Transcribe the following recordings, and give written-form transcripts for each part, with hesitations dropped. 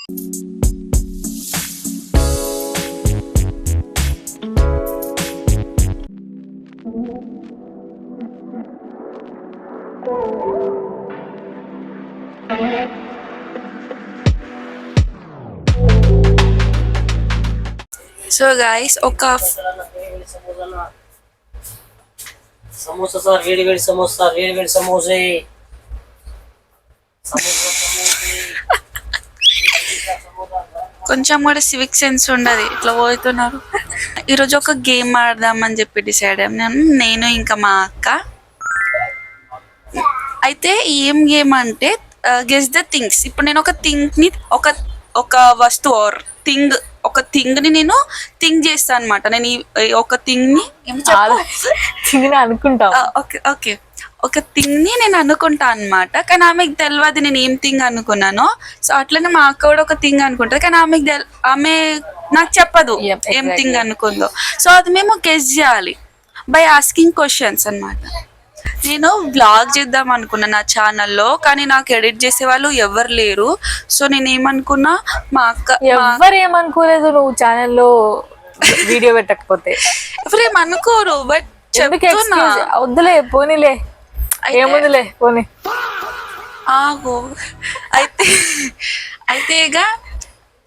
So guys ఒక samosa sir, వేడి వేడి సమోసా, వేడి వేడి సమోసే. కొంచెం కూడా సివిక్ సెన్స్ ఉండదు, ఇట్లా పోతున్నారు. ఈరోజు ఒక గేమ్ ఆడదామని చెప్పి డిసైడ్ అయ్యాను నేను ఇంకా మా అక్క. అయితే ఏం గేమ్ అంటే గెస్ ద థింగ్స్. ఇప్పుడు నేను ఒక థింగ్ని ఒక ఒక వస్తువు ఆర్ థింగ్, ఒక థింగ్ని నేను థింక్ చేస్తాను అనమాట. నేను ఒక థింగ్ని అనుకుంటా. ఓకే ఓకే, ఒక థింగ్ని నేను అనుకుంటా అనమాట. కానీ ఆమెకు తెలియదు నేను ఏం థింగ్ అనుకున్నానో. సో అట్లనే మా అక్క కూడా ఒక థింగ్ అనుకుంటుంది, కానీ ఆమె నాకు చెప్పదు ఏం థింగ్ అనుకుందో. సో అది మేము గెస్ చేయాలి బై ఆస్కింగ్ క్వశ్చన్స్ అనమాట. నేను బ్లాగ్ చేద్దాం అనుకున్నా నా ఛానల్లో, కానీ నాకు ఎడిట్ చేసే వాళ్ళు ఎవరు లేరు. సో నేను ఏమనుకున్నా, మా అక్క ఎవరు ఏమనుకోలేదు నువ్వు ఛానల్లో వీడియో పెట్టకపోతే. ఎవరు ఏమనుకోరు, బట్ చెప్తున్నా. వద్దులే పోనీలే, ఏముందిలే పోనీ ఆగు. అయితే ఇక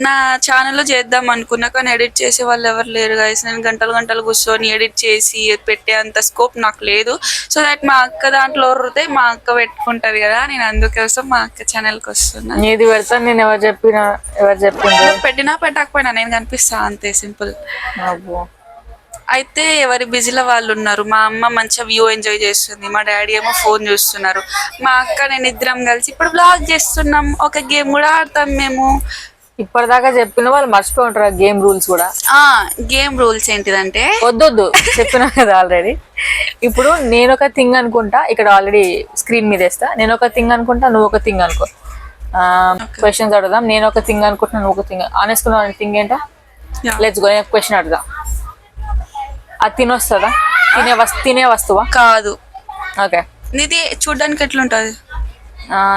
నా ఛానల్లో చేద్దాం అనుకున్నా, కానీ ఎడిట్ చేసే వాళ్ళు ఎవరు లేరు గైస్. నేను గంటలు కూర్చొని ఎడిట్ చేసి పెట్టే అంత స్కోప్ నాకు లేదు. సో దట్ మా అక్క దాంట్లో వరితే మా అక్క పెట్టుకుంటది కదా, నేను అందుకోసం మా అక్క ఛానల్కి వస్తున్నా. నీది పెడతాను నేను, ఎవరు చెప్పినా పెట్టినా పెట్టకపోయినా నేను కనిపిస్తా, అంతే సింపుల్. అయితే ఎవరి బిజీలో వాళ్ళు ఉన్నారు. మా అమ్మ మంచిగా వ్యూ ఎంజాయ్ చేస్తుంది, మా డాడీ ఏమో ఫోన్ చూస్తున్నారు. మా అక్క నేను ఇద్దరం కలిసి ఇప్పుడు బ్లాగ్ చేస్తున్నాం, ఒక గేమ్ కూడా ఆడతాం మేము. ఇప్పటిదాకా చెప్పిన వాళ్ళు మర్చిపోయి ఉంటారు గేమ్ రూల్స్ కూడా. గేమ్ రూల్స్ ఏంటిదంటే, వద్దొద్దు చెప్పినా కదా ఆల్రెడీ. ఇప్పుడు నేను ఒక థింగ్ అనుకుంటా, ఇక్కడ ఆల్రెడీ స్క్రీన్ మీద వేస్తా. నేను ఒక థింగ్ అనుకుంటా, నువ్వు ఒక థింగ్ అనుకో. క్వశ్చన్స్ అడుగుదాం. నేను ఒక థింగ్ అనుకుంటున్నా, నువ్వు ఒక థింగ్ అనేసుకున్నావు. థింగ్ ఏంటా? Let's go. క్వశ్చన్ అడుగుదా. అది తినొస్తుందా? తినే వస్తువా? కాదు. ఓకే. నీది చూడ్డానికి ఎట్లుంటది?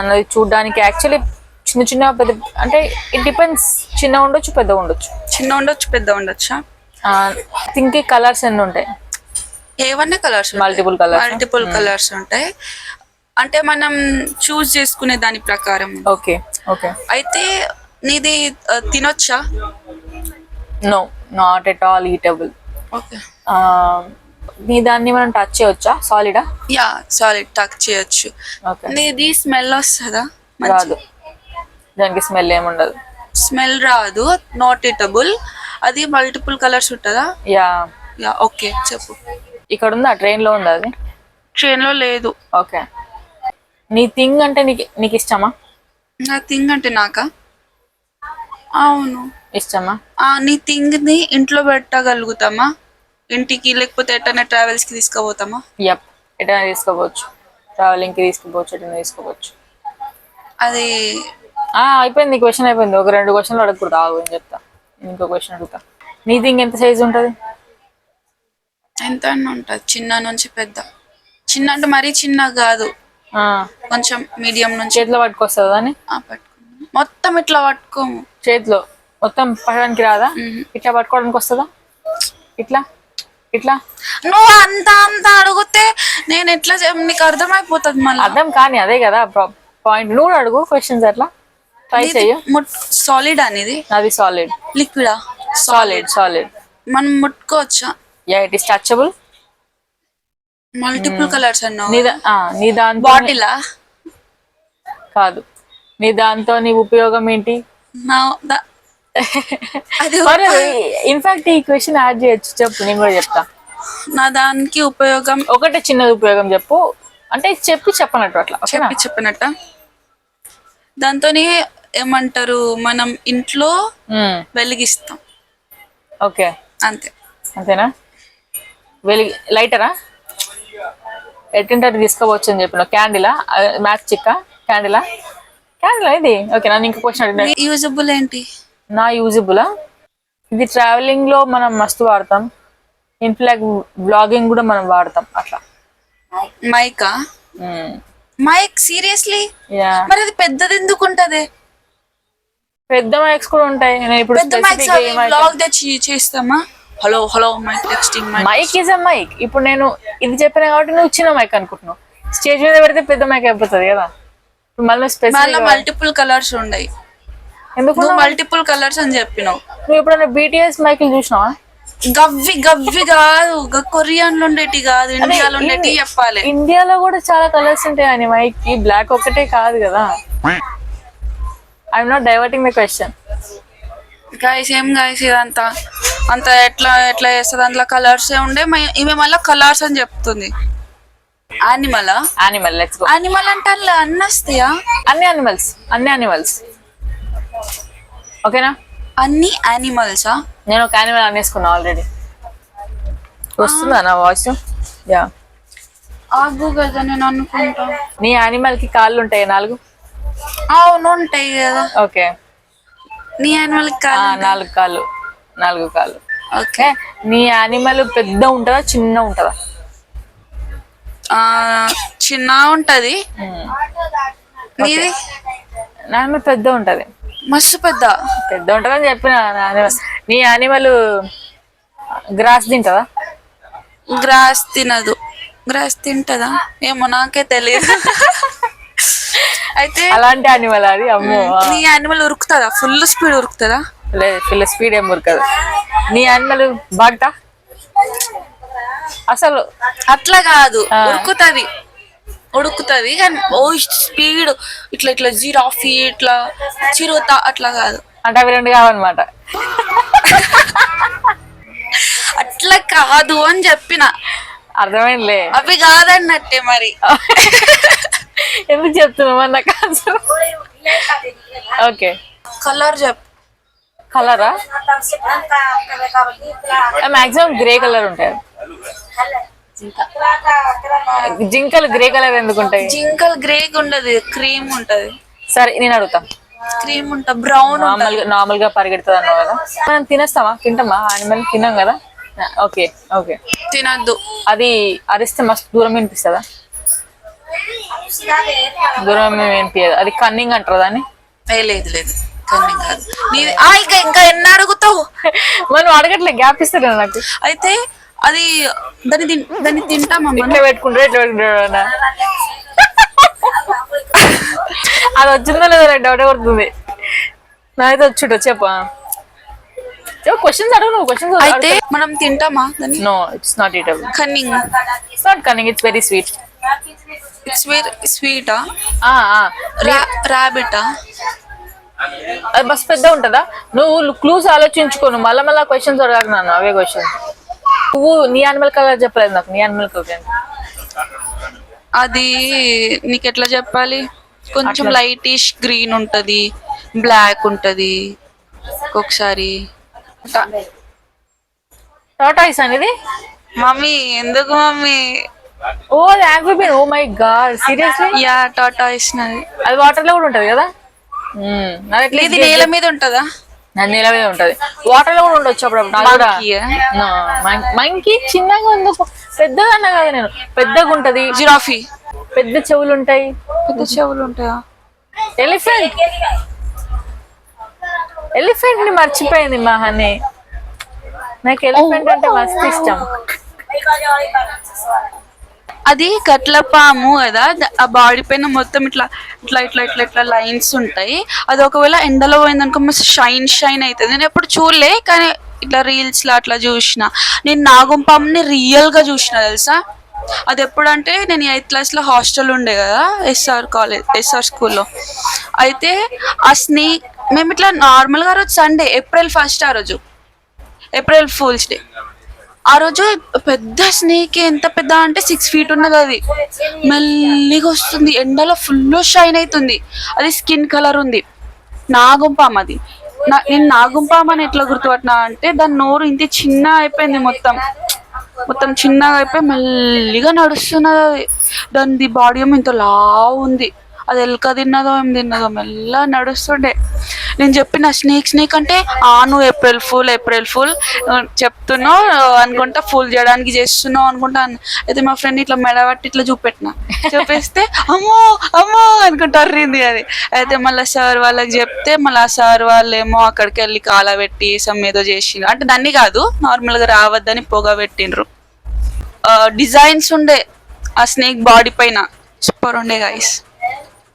నాది చూడ్డానికి యాక్చువల్లీ చిన్న పెద్ద, అంటే ఇట్ డిపెండ్స్. చిన్న ఉండొచ్చు, పెద్ద ఉండొచ్చు. చిన్న ఉండొచ్చు, పెద్ద ఉండొచ్చా? థింక్ కలర్స్ ఎన్ని ఉంటాయి? ఏవన్నీ కలర్స్? మల్టిపుల్ కలర్స్ ఉంటాయి. అంటే మనం చూస్ చేసుకునే దాని ప్రకారం. Okay okay. అయితే నీది తినొచ్చా? No, not at all eatable. Okay. నీ దాన్ని మనం టచ్ చేయొచ్చా? సాలిడా? యా, సాలిడ్ టచ్ చేయొచ్చు. నీది స్మెల్ వస్తుందా? రాదు, దానికి స్మెల్ ఏముండదు. స్మెల్ రాదు, నాట్ ఈటబుల్. అది మల్టిపుల్ కలర్స్ ఉంటుందా? Yeah yeah. ఓకే చెప్పు. ఇక్కడ ఉందా? ట్రైన్ లో ఉందా? అది ట్రైన్ లో లేదు. ఓకే. నీ థింగ్ అంటే నీకు ఇష్టమా? నా థింగ్ అంటే నాకా? అవును ఇష్టమా. నీ థింగ్ ని ఇంట్లో పెట్టగలుగుతామా? ఇంటికి లేకపోతే ఎటైనా ట్రావెల్స్ కి తీసుకుపోతామా? యప్, ఎటైనా తీసుకోవచ్చు. ట్రావెలింగ్ కి తీసుకోవచ్చు, ఎటైనా తీసుకోవచ్చు. అది అయిపోయింది. నీ క్వశ్చన్ అయిపోయింది. ఒక 2 క్వశ్చన్లు అడగకూడదు. ఆగు, ఏం చెప్తా. ఇంకో క్వశ్చన్ అడుగుతా. నీ థింగ్ ఎంత సైజ్ ఉంటుంది? ఎంత ఉంటుంది? చిన్న నుంచి పెద్ద. చిన్న అంటే మరీ చిన్న కాదు, కొంచెం మీడియం నుంచి. చేతిలో పట్టుకొస్తుందా అని? పట్టుకున్నాను. మొత్తం ఇట్లా పట్టుకోము. చేతిలో మొత్తం పట్టడానికి రాదా? ఇట్లా పట్టుకోవడానికి వస్తుందా? ఇట్లా ఇట్లా. నువ్వు అంత అడిగితే నేను ఎట్లా నీకు అర్థమైపోతుంది. మళ్ళీ అర్థం కానీ అదే కదా పాయింట్. నువ్వు అడుగు క్వశ్చన్స్. అట్లా ట్రై చెయ్యి. సాలిడ్ అనేది? అది సాలిడ్. లిక్విడా? సాలిడ్. మనం ముట్టుకోవచ్చా? Yeah, it is touchable. Multiple colours అన్నావు. నీ దాంతో బాటిలా? కాదు. నీ దాంతో నీ ఉపయోగం ఏంటి? ఇన్ఫాక్ట్ ఈ క్వశ్చన్ యాడ్ చేయొచ్చు. చెప్పు, నేను కూడా చెప్తా. నా దానికి ఉపయోగం ఒకటే చిన్నది ఉపయోగం చెప్పు. అంటే చెప్పనట్టు అట్లా చెప్పినట్ట. దాంతోనే ఏమంటారు, మనం ఇంట్లో వెలిగిస్తాం. ఓకే, అంతేనా? లైటరా? ఎట్టింటే తీసుకోవచ్చు అని చెప్పిన. క్యాండిలా? మ్యాచ్ చిక్క క్యాండిలా? ఇది ఓకే. నన్ను ఇంకో క్వశ్చన్ అడిగిన. యూజబుల్ ఏంటి? నా యూజబులా? ఇది ట్రావెలింగ్ లో మనం మస్తు వాడతాం. ఇన్ఫ్లాగ్ బ్లాగింగ్ కూడా మనం వాడతాం. అట్లా. మైకా? మైక్? సీరియస్లీ? మరి అది పెద్దది ఎందుకు ఉంటది? పెద్ద మైక్స్ కూడా ఉంటాయి. నేను ఇప్పుడు పెద్ద మైక్స్ బ్లాగ్ చేస్తామా, hello hello mic testing mic is a mic. ఇప్పుడు నేను ఇది చెప్పినా కాబట్టి నువ్వు చిన్న మైక్ అనుకుంటున్నావు. స్టేజ్ మీద పెడితే పెద్ద మైక్ అయిపోతుంది కదా. మళ్ళీ మళ్ళీ మల్టిపుల్ కలర్స్ ఉన్నాయి. ఎందుకు మల్టిపుల్ కలర్స్ అని చెప్పినావు. నువ్వు ఎప్పుడైనా BTS మైకులు చూసినావా? గవ్వి గవ్వి కాదు, కొరియన్ లో ఉండేటి కాదు, ఇండియాలో ఉండేటి చెప్పాలి. ఇండియాలో కూడా చాలా కలర్స్ ఉంటాయి అని మైక్ కి, బ్లాక్ ఒకటే కాదు కదా. I'm not diverting the question. Guys ఏం గైస్ ఇదంతా అంత ఎట్లా ఎట్లా చేస్తుంది, అందులో కలర్స్ ఉండే ఈమె మళ్ళీ కలర్స్ అని చెప్తుంది. Animal let's go. యానిమల్ అంటే అందులో అన్ని వస్తాయా? అన్ని యానిమల్స్ ఓకేనా? అన్ని యానిమల్సా? నేను ఒక యానిమల్ అనేసుకున్నా ఆల్రెడీ. వస్తుందా నా వాయిస్? యా. ఆగు కదా నేను అనుకుంటా. నీ యానిమల్ కి కాళ్ళు ఉంటాయి 4? అవును ఉంటాయి కదా. ఓకే. నీ యానిమల్ 4 కాళ్ళు. ఓకే. నీ యానిమల్ పెద్ద ఉంటుందా చిన్న ఉంటుందా? చిన్న ఉంటది. నీది? యానిమల్ పెద్ద ఉంటది. మస్తు పెద్ద ఉంటదని చెప్పిన. నీ యానిమల్ గ్రాస్ తింటదా? గ్రాస్ తినదు. గ్రాస్ తింటదా ఏమో నాకే తెలియదు. అయితే అలాంటి యానిమల్ అది. అమ్మో. నీ యానిమల్ ఉరుకుతుందా? ఫుల్ స్పీడ్ ఉరుకుతుందా? లేదు, ఫుల్ స్పీడ్ ఏం ఉరకదు. నీ యానిమల్ బాగుతా అసలు? అట్లా కాదు, ఉడుకుతుంది కానీ ఓ స్పీడ్ ఇట్లా ఇట్లా జిరాఫీ ఇట్లా చిరుత అట్లా కాదు. అంటే అవి 2 కావన్నమాట. అట్లా కాదు అని చెప్పిన. అర్థమైందిలే. అవి కాదన్నట్టే మరి. ఎందుకు చెప్తున్నావు మరి నాకు ఆన్సర్? ఓకే. కలర్ చెప్పు. కలరా? మాక్సిమం గ్రే కలర్ ఉంటాయి. జింకలు గ్రే కలర్ ఎందుకు ఉంటాయి? జింకలు గ్రే ఉండదు, క్రీమ్ ఉంటది. సరే నేను అడుగుతా. క్రీమ్ ఉంటా, బ్రౌన్ నార్మల్ గా పరిగెడుతుంది అన్నావు కదా. మనం తింటామా యానిమల్? తిన్నాం కదా. ఓకే. తినద్దు. అది అరిస్తే మస్తు దూరం వినిపిస్తుందా? దూరం వినిపించదు. అది కన్నింగ్ అంటారు దాన్ని. లేదు కన్నింగ్ కాదు. ఇంకా ఎన్ని అడుగుతావు? మనం అడగట్లే, గ్యాప్ ఇస్తారు నాకు. అయితే అది దాన్ని తింటామా? ఇట్లా పెట్టుకుంటారా? అది వచ్చిందో లేదో డౌట్ కొడుతుంది. నాకైతే వచ్చుంటో. చెప్పా క్వశ్చన్స్ అడుగు నువ్వు. క్వశ్చన్స్ అయితే మనం తింటామా దాన్ని? No, it's not eatable. Cunning. It's not cunning, it's very sweet. It's very స్వీటా? రాబిటా? అది బస్ పెద్ద ఉంటుందా? నువ్వు క్లూస్ ఆలోచించుకోను. మళ్ళా క్వశ్చన్స్ అడగాలి నన్ను, అవే క్వశ్చన్స్. నువ్వు నీ యానిమల్ కలర్ చెప్పలేదు నాకు. నీ యానిమల్ కలర్ అది నీకు ఎట్లా చెప్పాలి? కొంచెం లైటిష్ గ్రీన్ ఉంటది, బ్లాక్ ఉంటది, ఒక్కొక్కసారి టాటాయిస్ అనేది. మమ్మీ ఎందుకు మమ్మీ? ఓ అది amphibian. Oh my god, seriously? Yeah, tortoise నాది. అది వాటర్ లో కూడా ఉంటది కదా. ఇది నేల మీద ఉంటదా? నేల మీద ఉంటది. వాటర్ లో కూడా ఉండొచ్చు అప్పుడప్పుడు. మంకీ చిన్నగా ఉంది, పెద్దగా అన్నా కదా నేను. పెద్దగా ఉంటది. జిరాఫీ పెద్ద చెవులు ఉంటాయి. పెద్ద చెవులు ఉంటాయా? ఎలిఫెంట్ ని మర్చిపోయింది మా హనీ. నాకు ఎలిఫెంట్ అంటే మస్తు ఇష్టం. అది కట్లపాము కదా. ఆ బాడీ పైన మొత్తం ఇట్లా ఇట్లా ఇట్లా ఇట్లా ఇట్లా లైన్స్ ఉంటాయి. అది ఒకవేళ ఎండలో పోయిందనుకో మస్తు షైన్ అవుతుంది. నేను ఎప్పుడు చూడలే, కానీ ఇట్లా రీల్స్ లో అట్లా చూసిన. నేను నాగుంపాముని రియల్ గా చూసిన తెలుసా. అది ఎప్పుడంటే నేను 8th క్లాస్ లో హాస్టల్ ఉండే కదా, SR స్కూల్లో. అయితే ఆ స్నేక్ మేము ఇట్లా నార్మల్ గా రోజు సండే April 1 ఆ రోజు, ఏప్రిల్ ఫూల్స్ డే. ఆ రోజు పెద్ద స్నేక్, ఎంత పెద్ద అంటే 6 feet ఉన్నది. అది మెల్లిగా వస్తుంది, ఎండలో ఫుల్ షైన్ అవుతుంది. అది స్కిన్ కలర్ ఉంది. నాగుంపాము అది. నేను నాగుంపాము అని ఎట్లా గుర్తుపట్టినా అంటే దాని నోరు ఇంత చిన్న అయిపోయింది, మొత్తం చిన్నగా అయిపోయి మెల్లిగా నడుస్తున్నది. అది దాని బాడీ ఏమో ఇంత లావు ఉంది. అది ఎలుక తిన్నదో ఏం తిన్నదో మెల్లగా నడుస్తుండే. నేను చెప్పిన స్నేక్ అంటే నువ్వు ఏప్రిల్ ఫుల్ చెప్తున్నావు అనుకుంటా, ఫుల్ చేయడానికి చేస్తున్నావు అనుకుంటా. అయితే మా ఫ్రెండ్ ఇట్లా మెడబట్టి ఇట్లా చూపేస్తే అమ్మో అమ్మో అనుకుంటా అర్రింది అది. అయితే మళ్ళీ సార్ వాళ్ళకి చెప్తే మళ్ళీ ఆ సార్ వాళ్ళేమో అక్కడికి వెళ్ళి కాల పెట్టి ఏదో చేసిండ్రు. అంటే దాన్ని కాదు, నార్మల్గా రావద్దని పొగ పెట్టిండ్రు. డిజైన్స్ ఉండే ఆ స్నేక్ బాడీ పైన, సూపర్ ఉండే గైస్,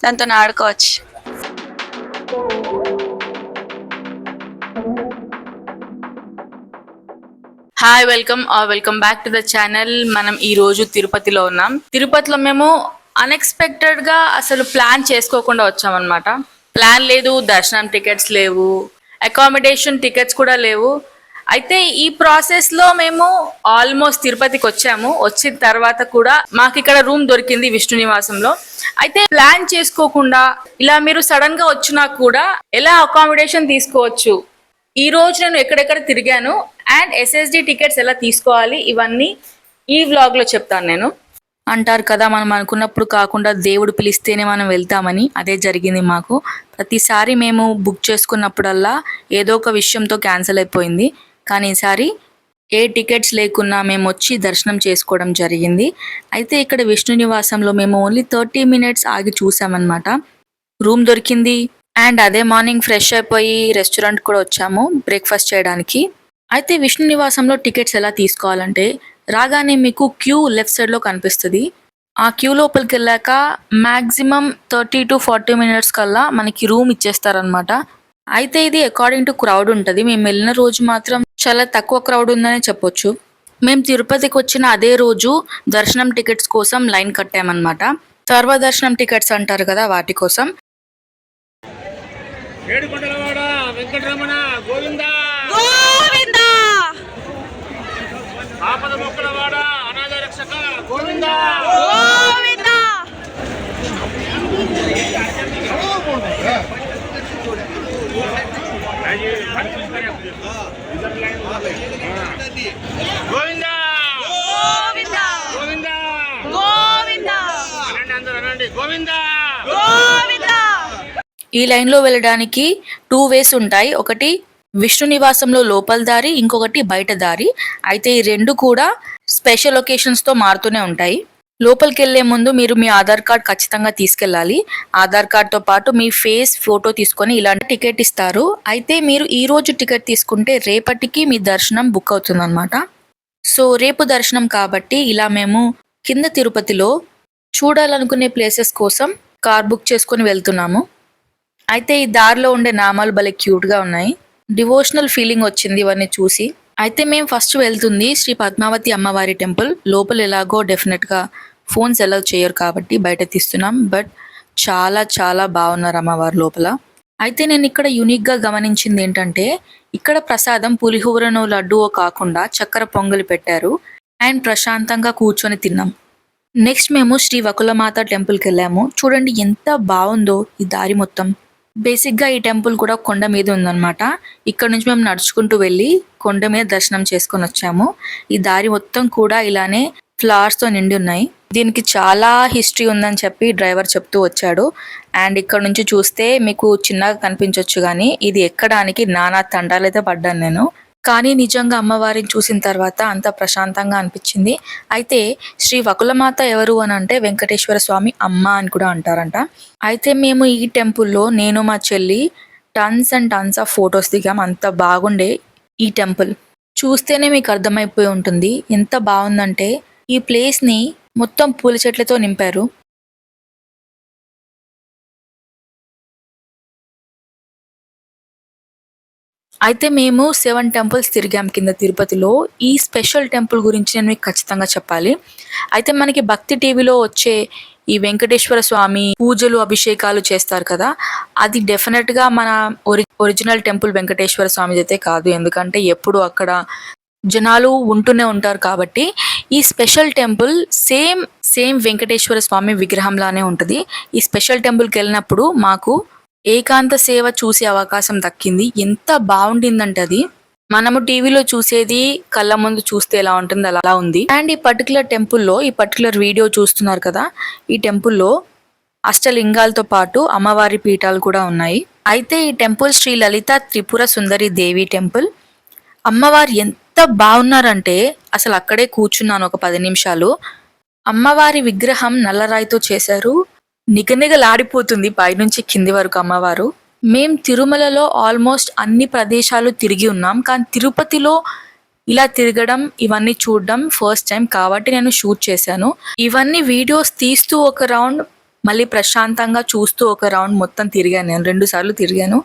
దాంతో ఆడుకోవచ్చు. Hi, welcome back to the channel. మనం ఈ రోజు తిరుపతిలో ఉన్నాం. తిరుపతిలో మేము అన్ఎక్స్పెక్టెడ్ గా అసలు ప్లాన్ చేసుకోకుండా వచ్చామన్నమాట. ప్లాన్ లేదు, దర్శనం టికెట్స్ లేవు, అకామిడేషన్ టికెట్స్ కూడా లేవు. అయితే ఈ ప్రాసెస్ లో మేము ఆల్మోస్ట్ తిరుపతికి వచ్చాము. వచ్చిన తర్వాత కూడా మాకు ఇక్కడ రూమ్ దొరికింది విష్ణు నివాసంలో. అయితే ప్లాన్ చేసుకోకుండా ఇలా మీరు సడన్ గా వచ్చినా కూడా ఎలా అకామిడేషన్ తీసుకోవచ్చు, ఈ రోజు నేను ఎక్కడెక్కడ తిరిగాను అండ్ SSD టికెట్స్ ఎలా తీసుకోవాలి, ఇవన్నీ ఈ వ్లాగ్ లో చెప్తాను నేను. అంటారు కదా, మనం అనుకున్నప్పుడు కాకుండా దేవుడు పిలిస్తేనే మనం వెళ్తామని. అదే జరిగింది మాకు. ప్రతిసారి మేము బుక్ చేసుకున్నప్పుడల్లా ఏదో ఒక విషయంతో క్యాన్సిల్ అయిపోయింది. కానీ ఈసారి ఏ టికెట్స్ లేకున్నా మేము వచ్చి దర్శనం చేసుకోవడం జరిగింది. అయితే ఇక్కడ విష్ణు నివాసంలో మేము ఓన్లీ 30 minutes ఆగి చూసామన్నమాట. రూమ్ దొరికింది అండ్ అదే మార్నింగ్ ఫ్రెష్ అయిపోయి రెస్టారెంట్ కూడా వచ్చాము బ్రేక్ఫాస్ట్ చేయడానికి. అయితే విష్ణు నివాసంలో టికెట్స్ ఎలా తీసుకోవాలంటే, రాగానే మీకు క్యూ లెఫ్ట్ సైడ్ లో కనిపిస్తుంది. ఆ క్యూ లోపలికి వెళ్ళాక మాక్సిమం 30 to 40 minutes కల్లా మనకి రూమ్ ఇచ్చేస్తారనమాట. అయితే ఇది అకార్డింగ్ టు క్రౌడ్ ఉంటుంది. మేము వెళ్ళిన రోజు మాత్రం చాలా తక్కువ క్రౌడ్ ఉందనే చెప్పొచ్చు. మేము తిరుపతికి వచ్చిన అదే రోజు దర్శనం టికెట్స్ కోసం లైన్ కట్టామన్నమాట. సర్వదర్శనం టికెట్స్ అంటారు కదా, వాటి కోసం. ఏడుకొండలవాడ వెంకటరమణ గోవిందా గోవిందా, ఆపద మొక్కలవాడ అనాథ రక్షక గోవిందా గోవిందా. గోవిందా గోవిందా, గోవిందా గోవిందా, అనండి, అందరూ అనండి, గోవిందా గోవిందా. ఈ లైన్ లో వెళ్ళడానికి 2 ways ఉంటాయి. ఒకటి విష్ణు నివాసంలో లోపల దారి, ఇంకొకటి బయట దారి. అయితే ఈ రెండు కూడా స్పెషల్ ఒకేషన్స్ తో మారుతూనే ఉంటాయి. లోపలికి వెళ్లే ముందు మీరు మీ ఆధార్ కార్డ్ ఖచ్చితంగా తీసుకెళ్ళాలి. ఆధార్ కార్డ్ తో పాటు మీ ఫేస్ ఫోటో తీసుకొని ఇలాంటి టికెట్ ఇస్తారు. అయితే మీరు ఈ రోజు టికెట్ తీసుకుంటే రేపటికి మీ దర్శనం బుక్ అవుతుంది అనమాట. సో రేపు దర్శనం కాబట్టి ఇలా మేము కింద తిరుపతిలో చూడాలనుకునే ప్లేసెస్ కోసం కార్ బుక్ చేసుకొని వెళ్తున్నాము. అయితే ఈ దారిలో ఉండే నామాలు భలే క్యూట్ గా ఉన్నాయి. డివోషనల్ ఫీలింగ్ వచ్చింది ఇవన్నీ చూసి. అయితే మేము ఫస్ట్ వెళ్తుంది శ్రీ పద్మావతి అమ్మవారి టెంపుల్. లోపల ఎలాగో డెఫినెట్ గా ఫోన్స్ అలౌ చేయరు కాబట్టి బయట తీస్తున్నాం. బట్ చాలా చాలా బాగున్నారు అమ్మవారు లోపల. అయితే నేను ఇక్కడ యూనిక్ గా గమనించింది ఏంటంటే, ఇక్కడ ప్రసాదం పులిహోరనో లడ్డూవో కాకుండా చక్కెర పొంగలి పెట్టారు అండ్ ప్రశాంతంగా కూర్చొని తిన్నాం. నెక్స్ట్ మేము శ్రీ వకులమాత టెంపుల్కి వెళ్ళాము. చూడండి ఎంత బాగుందో ఈ దారి మొత్తం. బేసిక్ గా ఈ టెంపుల్ కూడా కొండ మీద ఉందన్నమాట. ఇక్కడ నుంచి మేము నడుచుకుంటూ వెళ్ళి కొండ మీద దర్శనం చేసుకొని వచ్చాము. ఈ దారి మొత్తం కూడా ఇలానే ఫ్లవర్స్ తో నిండి ఉన్నాయి. దీనికి చాలా హిస్టరీ ఉందని చెప్పి డ్రైవర్ చెప్తూ వచ్చాడు. అండ్ ఇక్కడ నుంచి చూస్తే మీకు చిన్నగా కనిపించవచ్చు, కానీ ఇది ఎక్కడానికి నానా తండాలైతే పడ్డాను నేను. కానీ నిజంగా అమ్మవారిని చూసిన తర్వాత అంత ప్రశాంతంగా అనిపించింది. అయితే శ్రీ వకులమాత ఎవరు అని అంటే వెంకటేశ్వర స్వామి అమ్మ అని కూడా అంటారంట. అయితే మేము ఈ టెంపుల్లో నేను మా చెల్లి tons and tons of photos దిగాం. అంత బాగుండే ఈ టెంపుల్. చూస్తేనే మీకు అర్థమైపోయి ఉంటుంది ఎంత బాగుందంటే, ఈ ప్లేస్ ని మొత్తం పూల చెట్లతో నింపారు. అయితే మేము 7 temples తిరిగాం కింద తిరుపతిలో. ఈ స్పెషల్ టెంపుల్ గురించి నేను మీకు ఖచ్చితంగా చెప్పాలి. అయితే మనకి భక్తి టీవీలో వచ్చే ఈ వెంకటేశ్వర స్వామి పూజలు అభిషేకాలు చేస్తారు కదా, అది డెఫినెట్ గా మన ఒరిజినల్ టెంపుల్ వెంకటేశ్వర స్వామి అయితే కాదు. ఎందుకంటే ఎప్పుడు అక్కడ జనాలు ఉంటూనే ఉంటారు కాబట్టి. ఈ స్పెషల్ టెంపుల్ సేమ్ వెంకటేశ్వర స్వామి విగ్రహంలానే ఉంటుంది. ఈ స్పెషల్ టెంపుల్కి వెళ్ళినప్పుడు మాకు ఏకాంత సేవ చూసే అవకాశం దక్కింది. ఎంత బాగుండిందంటే అది మనము టీవీలో చూసేది కళ్ళ ముందు చూస్తే ఎలా ఉంటుంది అలా ఉంది. అండ్ ఈ పర్టికులర్ టెంపుల్లో, ఈ పర్టికులర్ వీడియో చూస్తున్నారు కదా, ఈ టెంపుల్లో అష్టలింగాలతో పాటు అమ్మవారి పీఠాలు కూడా ఉన్నాయి. అయితే ఈ టెంపుల్ శ్రీ లలిత త్రిపుర సుందరి దేవి టెంపుల్. అమ్మవారు ఎంత బాగున్నారంటే అసలు అక్కడే కూర్చున్నాను ఒక 10 నిమిషాలు. అమ్మవారి విగ్రహం నల్లరాయితో చేశారు. నిగనిగలాడిపోతుంది పైనుంచి కింది వరకు అమ్మవారు. మేం తిరుమలలో ఆల్మోస్ట్ అన్ని ప్రదేశాలు తిరిగి ఉన్నాం, కానీ తిరుపతిలో ఇలా తిరగడం ఇవన్నీ చూడడం ఫస్ట్ టైం కాబట్టి నేను షూట్ చేశాను. ఇవన్నీ వీడియోస్ తీస్తూ ఒక రౌండ్, మళ్ళీ ప్రశాంతంగా చూస్తూ ఒక రౌండ్ మొత్తం తిరిగాను. నేను 2 సార్లు తిరిగాను.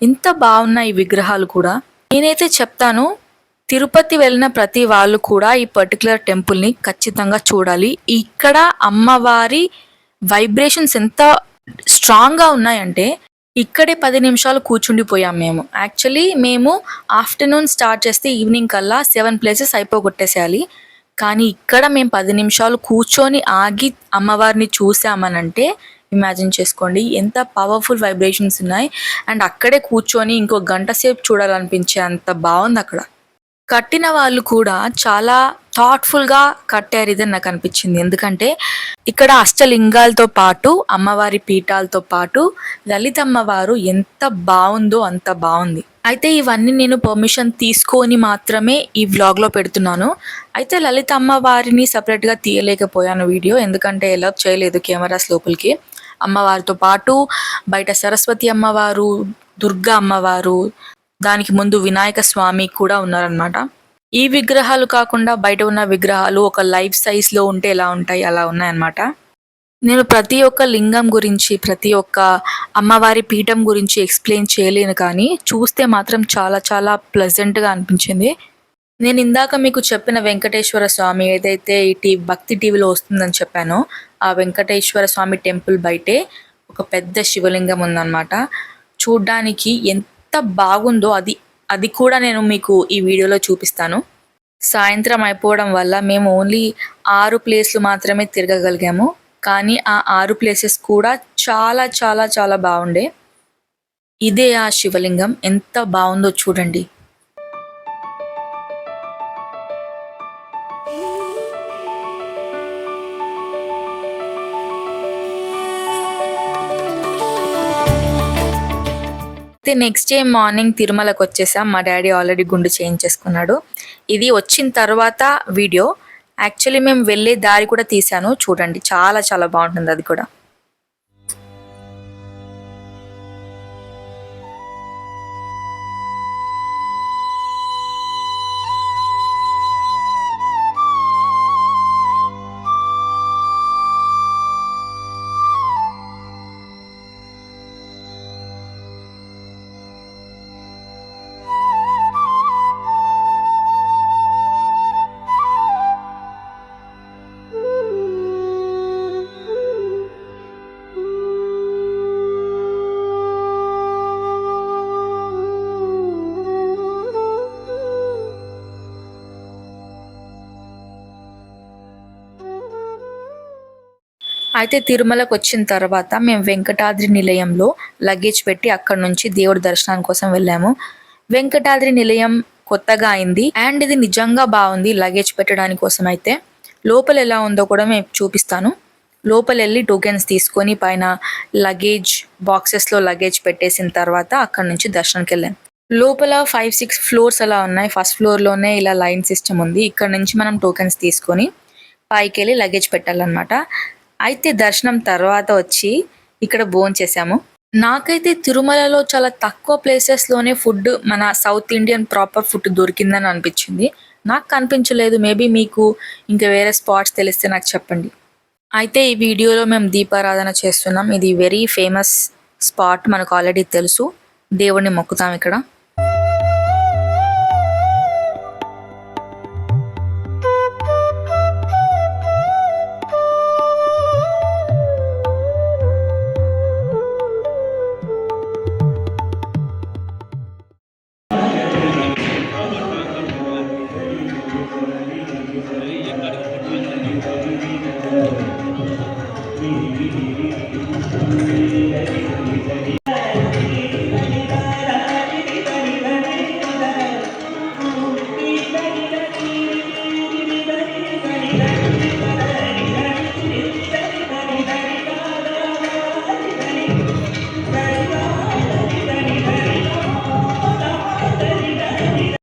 ఎంత బాగున్నాయి ఈ విగ్రహాలు కూడా. నేనైతే చెప్తాను, తిరుపతి వెళ్ళిన ప్రతి వాళ్ళు కూడా ఈ పర్టికులర్ టెంపుల్ని ఖచ్చితంగా చూడాలి. ఇక్కడ అమ్మవారి వైబ్రేషన్స్ ఎంత స్ట్రాంగ్గా ఉన్నాయంటే ఇక్కడే 10 నిమిషాలు కూర్చుండిపోయాం మేము. యాక్చువల్లీ మేము ఆఫ్టర్నూన్ స్టార్ట్ చేస్తే ఈవినింగ్ కల్లా 7 ప్లేసెస్ అయిపోగొట్టేసేయాలి. కానీ ఇక్కడ మేము 10 నిమిషాలు కూర్చొని ఆగి అమ్మవారిని చూసామనంటే ఇమాజిన్ చేసుకోండి ఎంత పవర్ఫుల్ వైబ్రేషన్స్ ఉన్నాయి. అండ్ అక్కడే కూర్చొని ఇంకో గంట సేపు చూడాలనిపించే అంత బాగుంది అక్కడ. కట్టిన వాళ్ళు కూడా చాలా థాట్ఫుల్గా కట్టారు ఇదని నాకు అనిపించింది. ఎందుకంటే ఇక్కడ అష్టలింగాలతో పాటు అమ్మవారి పీఠాలతో పాటు లలితమ్మవారు ఎంత బాగుందో అంత బాగుంది. అయితే ఇవన్నీ నేను పర్మిషన్ తీసుకొని మాత్రమే ఈ వ్లాగ్లో పెడుతున్నాను. అయితే లలిత అమ్మవారిని సపరేట్గా తీయలేకపోయాను వీడియో, ఎందుకంటే ఎలా చేయలేదు కెమెరాస్ లోపలికి. అమ్మవారితో పాటు బయట సరస్వతి అమ్మవారు, దుర్గా అమ్మవారు, దానికి ముందు వినాయక స్వామి కూడా ఉన్నారనమాట. ఈ విగ్రహాలు కాకుండా బయట ఉన్న విగ్రహాలు ఒక లైఫ్ సైజ్లో ఉంటే ఎలా ఉంటాయి అలా ఉన్నాయన్నమాట. నేను ప్రతి ఒక్క లింగం గురించి, ప్రతి ఒక్క అమ్మవారి పీఠం గురించి ఎక్స్ప్లెయిన్ చేయలేను, కానీ చూస్తే మాత్రం చాలా చాలా ప్లెజెంట్గా అనిపించింది. నేను ఇందాక మీకు చెప్పిన వెంకటేశ్వర స్వామి ఏదైతే ఈ భక్తి టీవీలో వస్తుందని చెప్పానో, ఆ వెంకటేశ్వర స్వామి టెంపుల్ బయటే ఒక పెద్ద శివలింగం ఉందన్నమాట. చూడ్డానికి ఎంత బాగుందో అది కూడా నేను మీకు ఈ వీడియోలో చూపిస్తాను. సాయంత్రం అయిపోవడం వల్ల మేము ఓన్లీ 6 ప్లేస్లు మాత్రమే తిరగగలిగాము, కానీ ఆ 6 ప్లేసెస్ కూడా చాలా చాలా చాలా బాగుండే. ఇదే ఆ శివలింగం, ఎంత బాగుందో చూడండి. అయితే నెక్స్ట్ డే మార్నింగ్ తిరుమలకు వచ్చేసాం. మా డాడీ ఆల్రెడీ గుండు చేయించేసుకున్నాడు. ఇది వచ్చిన తర్వాత వీడియో. యాక్చువల్లీ మేము వెళ్ళే దారి కూడా తీసాను, చూడండి చాలా చాలా బాగుంటుంది అది కూడా. అయితే తిరుమలకు వచ్చిన తర్వాత మేము వెంకటాద్రి నిలయంలో లగేజ్ పెట్టి అక్కడ నుంచి దేవుడి దర్శనం కోసం వెళ్ళాము. వెంకటాద్రి నిలయం కొత్తగా అయింది అండ్ ఇది నిజంగా బాగుంది లగేజ్ పెట్టడానికి కోసం. అయితే లోపల ఎలా ఉందో కూడా మేము చూపిస్తాను. లోపల వెళ్ళి టోకెన్స్ తీసుకొని పైన లగేజ్ బాక్సెస్లో లగేజ్ పెట్టేసిన తర్వాత అక్కడ నుంచి దర్శనంకి వెళ్ళాం. లోపల 5-6 ఫ్లోర్స్ అలా ఉన్నాయి. ఫస్ట్ ఫ్లోర్లోనే ఇలా లైన్ సిస్టమ్ ఉంది. ఇక్కడ నుంచి మనం టోకెన్స్ తీసుకొని పైకి వెళ్ళి లగేజ్ పెట్టాలన్నమాట. అయితే దర్శనం తర్వాత వచ్చి ఇక్కడ భోంచేసాము. నాకైతే తిరుమలలో చాలా తక్కువ ప్లేసెస్లోనే ఫుడ్, మన సౌత్ ఇండియన్ ప్రాపర్ ఫుడ్ దొరికిందని అనిపించింది. నాకు కనిపించలేదు. మేబీ మీకు ఇంకా వేరే స్పాట్స్ తెలిస్తే నాకు చెప్పండి. అయితే ఈ వీడియోలో మేము దీపారాధన చేస్తున్నాం. ఇది వెరీ ఫేమస్ స్పాట్, మనకు ఆల్రెడీ తెలుసు. దేవుడిని మొక్కుతాం ఇక్కడ.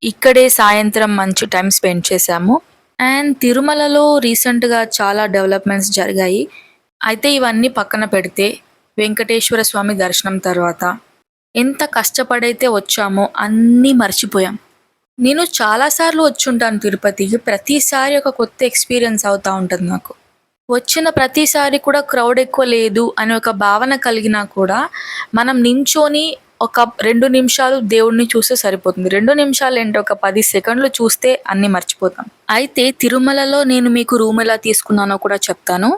ఇక్కడే సాయంత్రం మంచి టైం స్పెండ్ చేశాము. అండ్ తిరుమలలో రీసెంట్గా చాలా డెవలప్మెంట్స్ జరిగాయి. అయితే ఇవన్నీ పక్కన పెడితే వెంకటేశ్వర స్వామి దర్శనం తర్వాత ఎంత కష్టపడైతే వచ్చామో అన్నీ మర్చిపోయాం. నేను చాలాసార్లు వచ్చుంటాను తిరుపతికి. ప్రతిసారి ఒక కొత్త ఎక్స్పీరియన్స్ అవుతూ ఉంటుంది నాకు. వచ్చిన ప్రతిసారి కూడా క్రౌడ్ ఎక్కువ లేదు అనే ఒక భావన కలిగినా కూడా మనం నించొని ఒక 2 నిమిషాలు దేవుడిని చూస్తే సరిపోతుంది. 2 నిమిషాలు ఏంటి, ఒక 10 సెకండ్లు చూస్తే అన్నీ మర్చిపోతాం. అయితే తిరుమలలో నేను మీకు రూమ్ ఎలా తీసుకున్నానో కూడా చెప్తాను.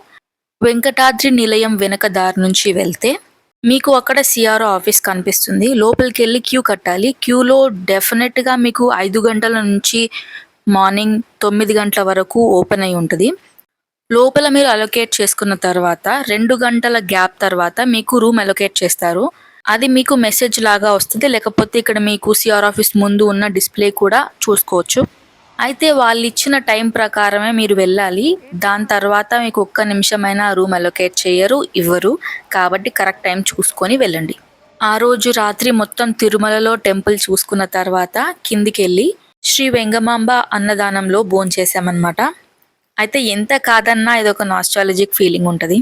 వెంకటాద్రి నిలయం వెనక దారి నుంచి వెళ్తే మీకు అక్కడ సిఆర్ఓ ఆఫీస్ కనిపిస్తుంది. లోపలికి వెళ్ళి క్యూ కట్టాలి. క్యూలో డెఫినెట్గా మీకు 5 గంటల నుంచి మార్నింగ్ 9 గంటల వరకు ఓపెన్ అయి ఉంటుంది. లోపల మీరు అలొకేట్ చేసుకున్న తర్వాత 2 గంటల గ్యాప్ తర్వాత మీకు రూమ్ అలొకేట్ చేస్తారు. అది మీకు మెసేజ్ లాగా వస్తుంది, లేకపోతే ఇక్కడ మీకు సిఆర్ ఆఫీస్ ముందు ఉన్న డిస్ప్లే కూడా చూసుకోవచ్చు. అయితే వాళ్ళు ఇచ్చిన టైం ప్రకారమే మీరు వెళ్ళాలి. దాని తర్వాత మీకు ఒక్క నిమిషమైనా రూమ్ అలొకేట్ చేయరు, ఇవ్వరు. కాబట్టి కరెక్ట్ టైం చూసుకొని వెళ్ళండి. ఆ రోజు రాత్రి మొత్తం తిరుమలలో టెంపుల్ చూసుకున్న తర్వాత కిందికి వెళ్ళి శ్రీ వెంగమాంబ అన్నదానంలో భోంచేసామన్నమాట. అయితే ఎంత కాదన్నా ఇదొక నాస్టాలజిక్ ఫీలింగ్ ఉంటుంది.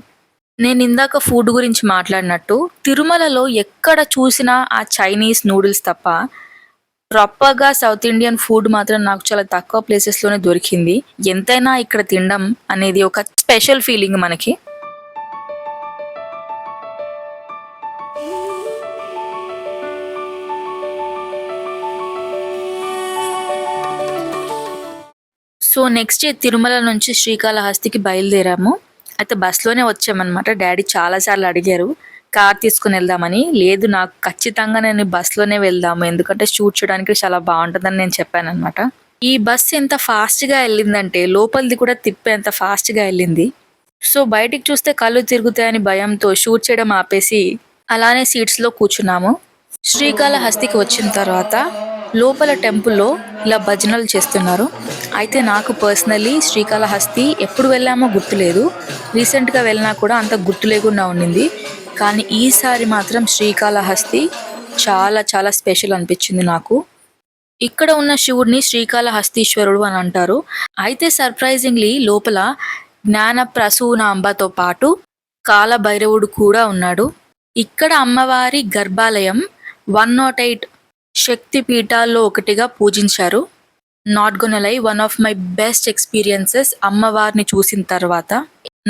నేను ఇందాక ఫుడ్ గురించి మాట్లాడినట్టు తిరుమలలో ఎక్కడ చూసినా ఆ చైనీస్ నూడిల్స్ తప్ప ప్రాపర్గా సౌత్ ఇండియన్ ఫుడ్ మాత్రం నాకు చాలా తక్కువ ప్లేసెస్లోనే దొరికింది. ఎంతైనా ఇక్కడ తినడం అనేది ఒక స్పెషల్ ఫీలింగ్ మనకి. సో నెక్స్ట్ తిరుమల నుంచి శ్రీకాళహస్తికి బయలుదేరాము. అయితే బస్లోనే వచ్చామన్నమాట. డాడీ చాలాసార్లు అడిగారు కార్ తీసుకుని వెళ్దామని. లేదు, నాకు ఖచ్చితంగా నేను బస్లోనే వెళ్దాము, ఎందుకంటే షూట్ చేయడానికి చాలా బాగుంటుందని నేను చెప్పాను అనమాట. ఈ బస్ ఎంత ఫాస్ట్గా వెళ్ళిందంటే లోపలిది కూడా తిప్పేంత ఫాస్ట్గా వెళ్ళింది. సో బయటికి చూస్తే కళ్ళు తిరుగుతాయని భయంతో షూట్ చేయడం ఆపేసి అలానే సీట్స్లో కూర్చున్నాము. శ్రీకాళహస్తికి వచ్చిన తర్వాత లోపల టెంపుల్లో ఇలా భజనలు చేస్తున్నారు. అయితే నాకు పర్సనలీ శ్రీకాళహస్తి ఎప్పుడు వెళ్ళామో గుర్తులేదు. రీసెంట్గా వెళ్ళినా కూడా అంత గుర్తు లేకుండా ఉండింది. కానీ ఈసారి మాత్రం శ్రీకాళహస్తి చాలా చాలా స్పెషల్ అనిపించింది నాకు. ఇక్కడ ఉన్న శివుడిని శ్రీకాళహస్తీశ్వరుడు అని అంటారు. అయితే సర్ప్రైజింగ్లీ లోపల జ్ఞాన ప్రసూనాంబతో పాటు కాలభైరవుడు కూడా ఉన్నాడు. ఇక్కడ అమ్మవారి గర్భాలయం 108 శక్తి పీఠాల్లో ఒకటిగా పూజించారు. నాట్ గోనా లై, one of my best experiences అమ్మవారిని చూసిన తర్వాత.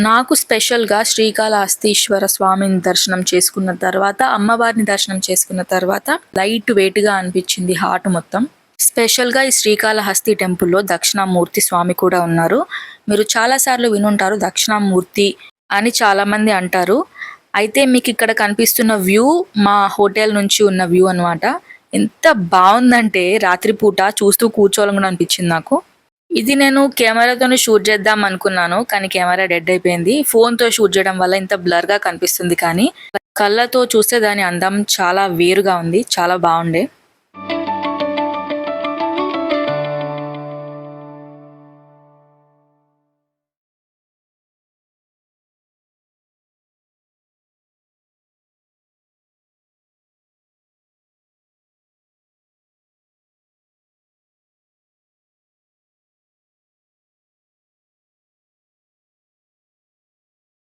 నాకు స్పెషల్గా శ్రీకాళహస్తీశ్వర స్వామిని దర్శనం చేసుకున్న తర్వాత, అమ్మవారిని దర్శనం చేసుకున్న తర్వాత లైట్ వెయిట్గా అనిపించింది హార్ట్ మొత్తం. స్పెషల్గా ఈ శ్రీకాళహస్తి టెంపుల్లో దక్షిణామూర్తి స్వామి కూడా ఉన్నారు. మీరు చాలాసార్లు వినుంటారు దక్షిణామూర్తి అని చాలామంది అంటారు. అయితే మీకు ఇక్కడ కనిపిస్తున్న వ్యూ మా హోటల్ నుంచి ఉన్న వ్యూ అనమాట. ఎంత బాగుందంటే రాత్రిపూట చూస్తూ కూర్చోవాలని కూడా అనిపించింది నాకు. ఇది నేను కెమెరాతోనే షూట్ చేద్దాం అనుకున్నాను, కానీ కెమెరా డెడ్ అయిపోయింది. ఫోన్తో షూట్ చేయడం వల్ల ఇంత బ్లర్గా కనిపిస్తుంది, కానీ కళ్ళతో చూస్తే దాని అందం చాలా వేరుగా ఉంది, చాలా బాగుండే.